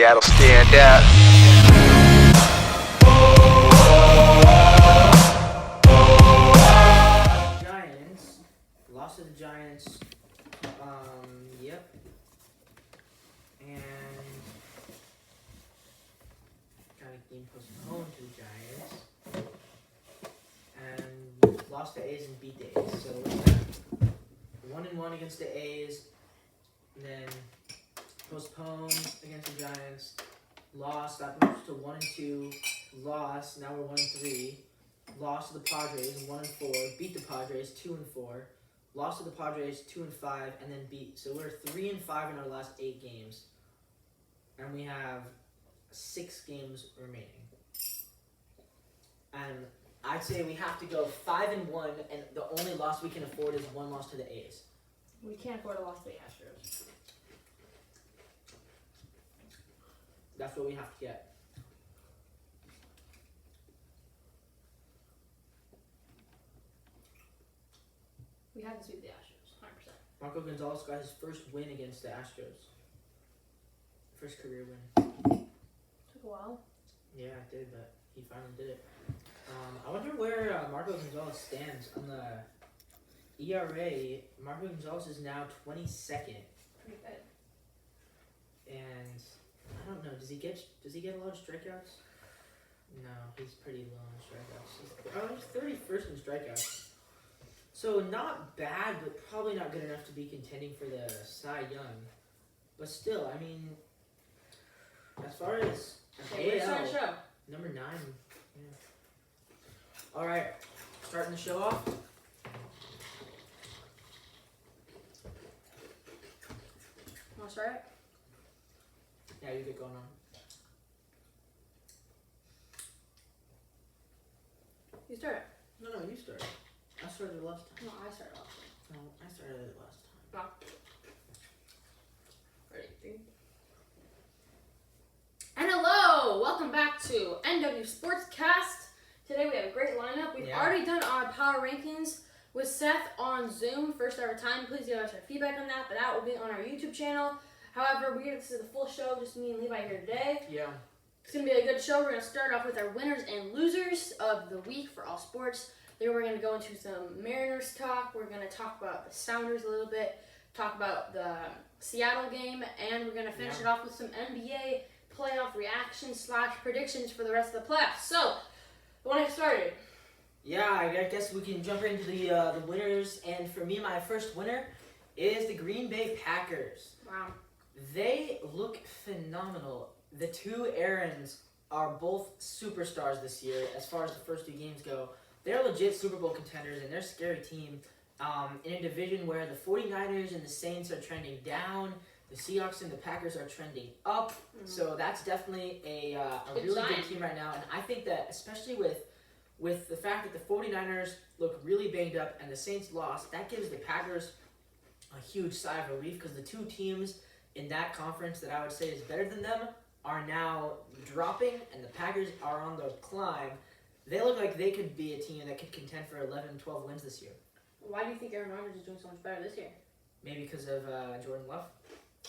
Seattle stand out. Giants. Lost to the Giants. Yep. And got a game postponed to the Giants. And lost to A's and beat the A's. So 1-1 against the A's. Then postponed against the Giants. Lost. That moves to 1-2. Lost. Now we're 1-3. Lost to the Padres 1-4. Beat the Padres 2-4. Lost to the Padres 2-5, and then beat. So we're 3-5 in our last 8 games, and we have 6 games remaining. And I'd say we have to go 5-1, and the only loss we can afford is 1 loss to the A's. We can't afford a loss to the Astros. That's what we have to get. We have to sweep the Astros, 100%. Marco Gonzalez got his first win against the Astros. First career win. Took a while. Yeah, it did, but he finally did it. I wonder where Marco Gonzalez stands on the ERA. Marco Gonzalez is now 22nd, Pretty good. and I don't know. Does he get a lot of strikeouts? No, he's pretty low on strikeouts. He's 31st in strikeouts. So not bad, but probably not good enough to be contending for the Cy Young. But still, I mean, as far as Okay, we're starting the show. number 9. Yeah. All right, starting the show off. Want to start it? Yeah, you get going on. You start it. No, you start. I started last time. No, I started off. No, I started it last time. Ready? 3. And hello! Welcome back to NW Sportscast. Today we have a great lineup. We've already done our power rankings with Seth on Zoom, first ever time. Please give us our feedback on that, but that will be on our YouTube channel. However, this is the full show, just me and Levi here today. Yeah. It's going to be a good show. We're going to start off with our winners and losers of the week for all sports. Then we're going to go into some Mariners talk. We're going to talk about the Sounders a little bit, talk about the Seattle game, and we're going to finish it off with some NBA playoff reactions / predictions for the rest of the playoffs. So, I want to get started. Yeah, I guess we can jump into the winners. And for me, my first winner is the Green Bay Packers. Wow. They look phenomenal. The two Aarons are both superstars this year as far as the first 2 games go. They're legit Super Bowl contenders, and they're a scary team in a division where the 49ers and the Saints are trending down. The Seahawks and the Packers are trending up. So that's definitely a really good team right now. And I think that especially with the fact that the 49ers look really banged up and the Saints lost, that gives the Packers a huge sigh of relief because the 2 teams in that conference that I would say is better than them are now dropping, and the Packers are on the climb. They look like they could be a team that could contend for 11, 12 wins this year. Why do you think Aaron Rodgers is doing so much better this year? Maybe because of Jordan Love.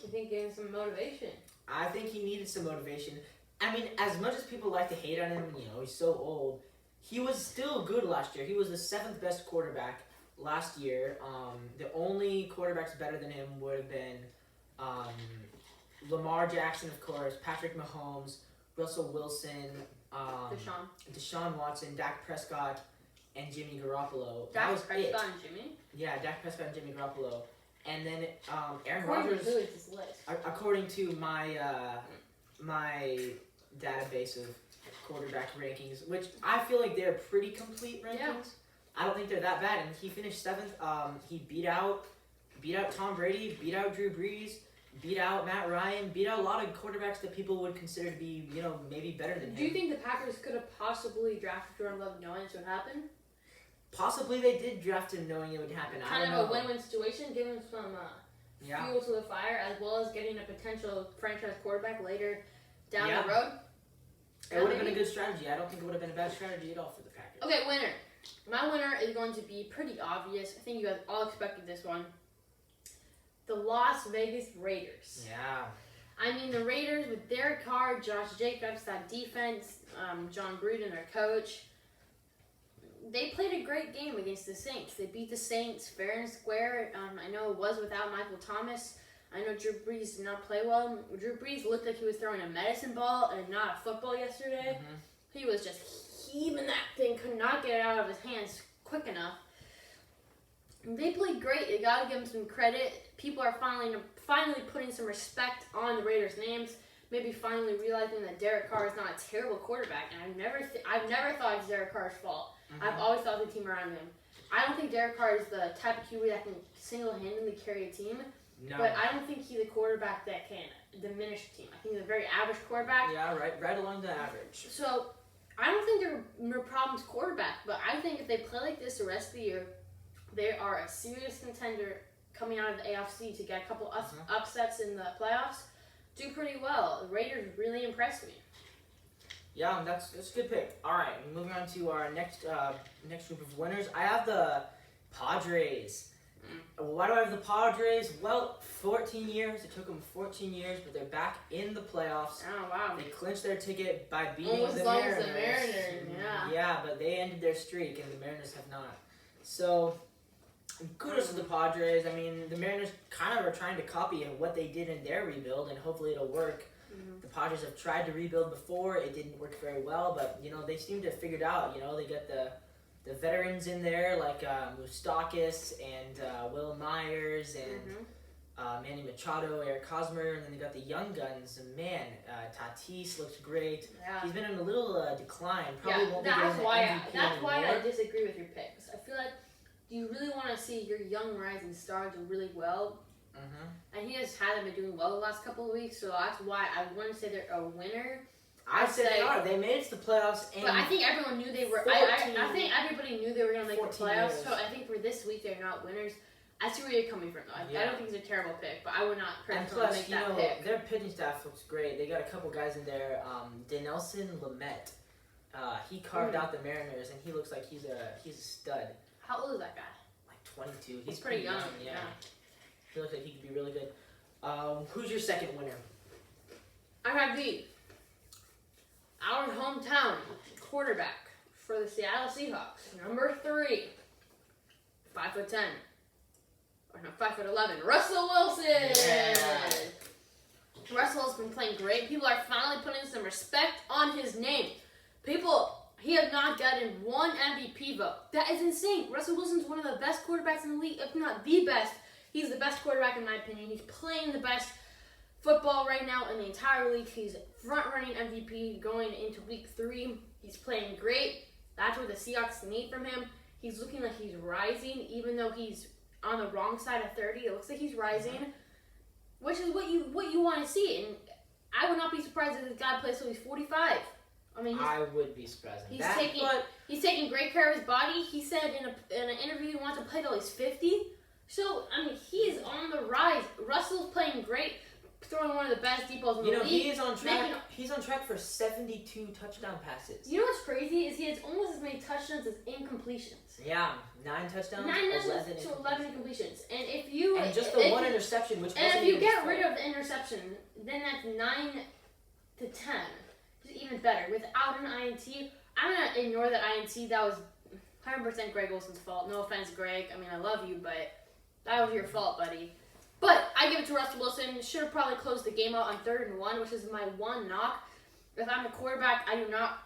You think getting some motivation? I think he needed some motivation. I mean, as much as people like to hate on him, he's so old, he was still good last year. He was the 7th best quarterback last year. The only quarterbacks better than him would have been Lamar Jackson, of course, Patrick Mahomes, Russell Wilson, Deshaun Watson, Dak Prescott, and Jimmy Garoppolo. Dak Prescott and Jimmy? Yeah, Dak Prescott and Jimmy Garoppolo. And then Aaron According Rodgers, to this list. according to my my database of quarterback rankings, which I feel like they're pretty complete rankings. Yeah. I don't think they're that bad, and he finished 7th. He beat out Tom Brady, beat out Drew Brees, beat out Matt Ryan, beat out a lot of quarterbacks that people would consider to be, maybe better than him. Do you think the Packers could have possibly drafted Jordan Love knowing this would happen? Possibly they did draft him knowing it would happen. Kind of a win-win situation, giving some fuel to the fire, as well as getting a potential franchise quarterback later down the road. It would have been a good strategy. I don't think it would have been a bad strategy at all for the Packers. Okay, winner. My winner is going to be pretty obvious. I think you guys all expected this one. The Las Vegas Raiders. Yeah. I mean, the Raiders with Derek Carr, Josh Jacobs, that defense, John Gruden, their coach, they played a great game against the Saints. They beat the Saints fair and square. I know it was without Michael Thomas. I know Drew Brees did not play well. Drew Brees looked like he was throwing a medicine ball and not a football yesterday. Mm-hmm. He was just heaving that thing, could not get it out of his hands quick enough. They played great. You gotta give them some credit. People are finally putting some respect on the Raiders' names. Maybe finally realizing that Derek Carr is not a terrible quarterback. And I've never thought it's Derek Carr's fault. Mm-hmm. I've always thought the team around him. I don't think Derek Carr is the type of QB that can single-handedly carry a team. No. But I don't think he's a quarterback that can diminish a team. I think he's a very average quarterback. Yeah, right along the average. So I don't think there are no problems quarterback. But I think if they play like this the rest of the year, they are a serious contender coming out of the AFC to get a couple upsets in the playoffs. Do pretty well. The Raiders really impressed me. Yeah, that's a good pick. All right, moving on to our next group of winners. I have the Padres. Why do I have the Padres? Well, 14 years. It took them 14 years, but they're back in the playoffs. Oh, wow. They clinched their ticket by beating Almost the as long Mariners. as the Mariners, yeah. Yeah, but they ended their streak, and the Mariners have not. So, kudos to the Padres. I mean, the Mariners kind of are trying to copy what they did in their rebuild, and hopefully it'll work. Mm-hmm. The Padres have tried to rebuild before. It didn't work very well, but, they seem to have figured out. They got the veterans in there, like Moustakas and Will Myers and Manny Machado, Eric Hosmer, and then they got the young guns. And man, Tatis looks great. Yeah. He's been in a little decline. Probably won't be that's getting the MVP why I anymore. disagree with your picks. I feel like you really want to see your young rising star do really well. Mm-hmm. And he just hasn't been doing well the last couple of weeks, so that's why I wouldn't say they're a winner. I'd say they are. They made it to the playoffs. And But I think everyone knew they were. I think everybody knew they were going to make the 14 playoffs. years. So I think for this week they're not winners. I see where you're coming from, though. I don't think it's a terrible pick, but I would not And personally plus, make that pick. their pitching staff looks great. They got a couple guys in there. Denelson Lamet. He carved out the Mariners, and he looks like he's a stud. How old is that guy? Like 22. He's pretty young. Yeah. He looks like he could be really good. Who's your second winner? I have our hometown quarterback for the Seattle Seahawks, number 3, 5'10", or no, 5'11", Russell Wilson. Yeah. Russell has been playing great. People are finally putting some respect on his name. He has not gotten one MVP vote. That is insane. Russell Wilson's one of the best quarterbacks in the league, if not the best. He's the best quarterback in my opinion. He's playing the best football right now in the entire league. He's front-running MVP going into week 3. He's playing great. That's what the Seahawks need from him. He's looking like he's rising, even though he's on the wrong side of 30. It looks like he's rising, which is what you want to see. And I would not be surprised if this guy plays till he's 45. I mean, I would be surprised. He's taking great care of his body. He said in an interview he wants to play till he's 50. So I mean, he is on the rise. Russell's playing great, throwing one of the best deep balls in the league. He is on track. He's on track for 72 touchdown passes. You know what's crazy is he has almost as many touchdowns as incompletions. Yeah, 9 touchdowns. 9 touchdowns to 11 incompletions. And just the one interception, which wasn't and if you even get rid of the interception, then that's 9 to 10. It's even better. Without an INT, I'm gonna ignore that INT. That was 100% Greg Olson's fault. No offense, Greg. I mean, I love you, but that was your fault, buddy. But I give it to Russell Wilson. Should have probably closed the game out on 3rd and 1, which is my one knock. If I'm a quarterback, I do not,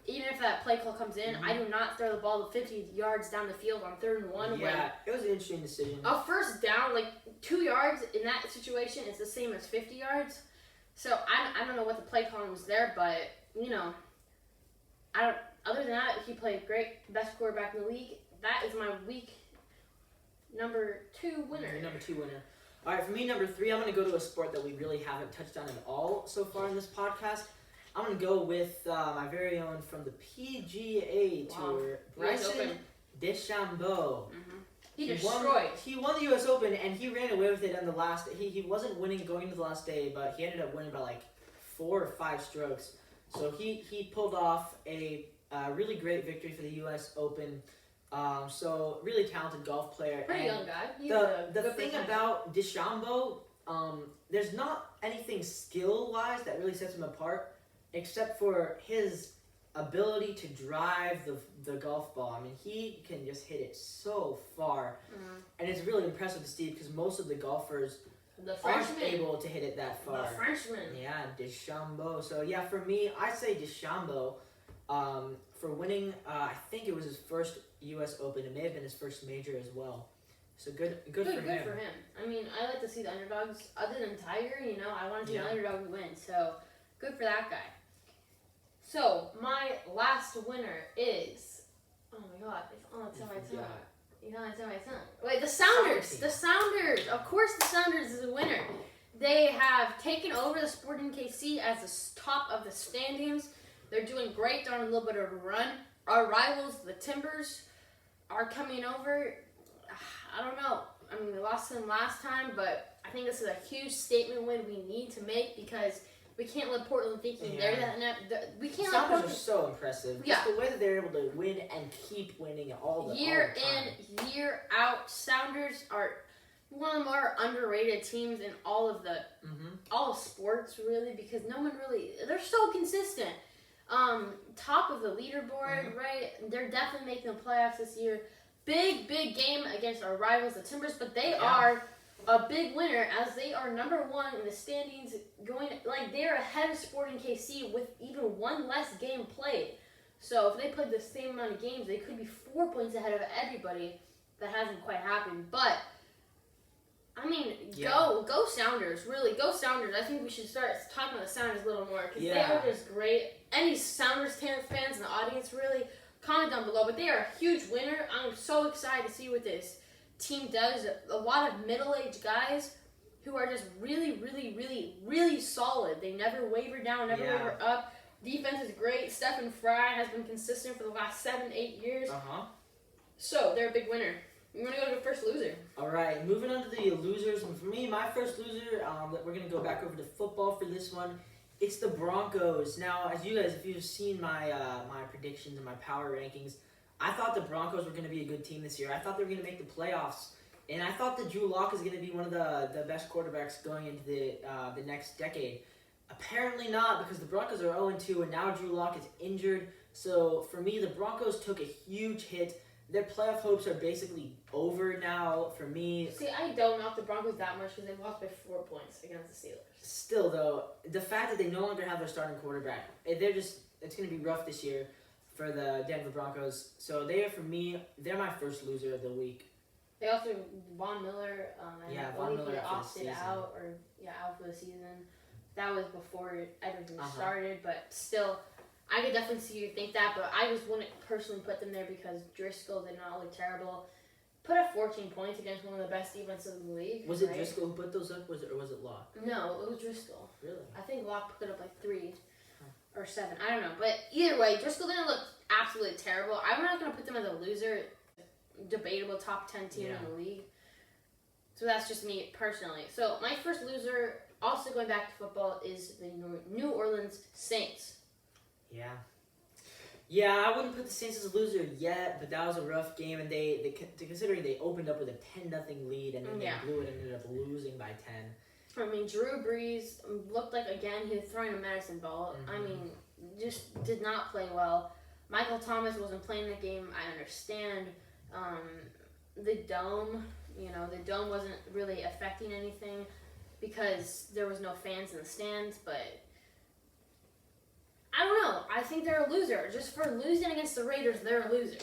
even if that play call comes in, I do not throw the ball 50 yards down the field on 3rd and 1. Yeah, it was an interesting decision. A first down, like 2 yards in that situation is the same as 50 yards. So I don't know what the play calling was there, but other than that, he played great, best quarterback in the league. That is my week number 2 winner. Your number 2 winner. All right, for me, number 3, I'm going to go to a sport that we really haven't touched on at all so far in this podcast. I'm going to go with my very own from the PGA Tour, Bryson DeChambeau. He destroyed. He won the U.S. Open, and he ran away with it on the last. He wasn't winning going into the last day, but he ended up winning by like 4 or 5 strokes. So he pulled off a really great victory for the U.S. Open. So really talented golf player. Pretty young guy. He's the thing about DeChambeau, there's not anything skill-wise that really sets him apart, except for his ability to drive the golf ball. I mean, he can just hit it so far, and it's really impressive to see because most of the golfers aren't able to hit it that far. The Frenchman. Yeah, DeChambeau. So yeah, for me, I say DeChambeau for winning. I think it was his first U.S. Open. It may have been his first major as well. So good for him. Good for him. I mean, I like to see the underdogs. Other than Tiger, I want to see an underdog win. So good for that guy. So my last winner is, oh my God, it's on the tip of my tongue. You know, it's on my tongue. Wait, the Sounders. The Sounders. Of course, the Sounders is a winner. They have taken over the Sporting KC as the top of the standings. They're doing great. They're on a little bit of a run. Our rivals, the Timbers, are coming over. I don't know. I mean, we lost them last time, but I think this is a huge statement win we need to make because we can't let Portland thinking they're that. We can't let Portland. Sounders are so impressive. Yeah. Just the way that they're able to win and keep winning all the year time. in, year out. Sounders are one of the more underrated teams in all of the all of sports, really, because no one really. They're so consistent. Top of the leaderboard, right? They're definitely making the playoffs this year. Big game against our rivals, the Timbers, but they are a big winner as they are number one in the standings. They're ahead of Sporting KC with even one less game played. So if they played the same amount of games, they could be 4 points ahead of everybody. That hasn't quite happened, but I mean, go Sounders! Really, go Sounders! I think we should start talking about the Sounders a little more because they are just great. Any Sounders fans in the audience, really, comment down below. But they are a huge winner. I'm so excited to see what this team does. A lot of middle-aged guys who are just really, really, really, really solid. They never waver down, never waver up. Defense is great. Stephen Fry has been consistent for the last 7-8 years. So they're a big winner. You want to go to the first loser? All right, moving on to the losers. And for me, my first loser, we're going to go back over to football for this one. It's the Broncos. Now, as you guys, if you've seen my my predictions and my power rankings, I thought the Broncos were going to be a good team this year. I thought they were going to make the playoffs. And I thought that Drew Lock is going to be one of the best quarterbacks going into the next decade. Apparently not, because the Broncos are 0-2, and now Drew Lock is injured. So, for me, the Broncos took a huge hit. Their playoff hopes are basically over now for me. See, I don't knock the Broncos that much because they lost by 4 points against the Steelers. Still, though, the fact that they no longer have their starting quarterback, it's going to be rough this year for the Denver Broncos. So for me, they're my first loser of the week. They also, Von Miller, Von Miller opted out, out for the season. That was before everything started, but still, I could definitely see you think that, but I just wouldn't personally put them there because Driscoll did not look terrible. Put up 14 points against one of the best defenses in the league. Was it Driscoll who put those up, or was it Locke? No, it was Driscoll. Really? I think Locke put up like 3 or 7. I don't know. But either way, Driscoll didn't look absolutely terrible. I'm not going to put them as a loser. Debatable top 10 team in the league. So that's just me personally. So my first loser, also going back to football, is the New Orleans Saints. Yeah, I wouldn't put the Saints as a loser yet, but that was a rough game, and they considering they opened up with a 10-0 lead, and then they blew it and ended up losing by 10. I mean, Drew Brees looked like, again, he was throwing a medicine ball. I mean, just did not play well. Michael Thomas wasn't playing the game, I understand. The dome wasn't really affecting anything because there was no fans in the stands, but I don't know. I think they're a loser. Just for losing against the Raiders, they're a loser.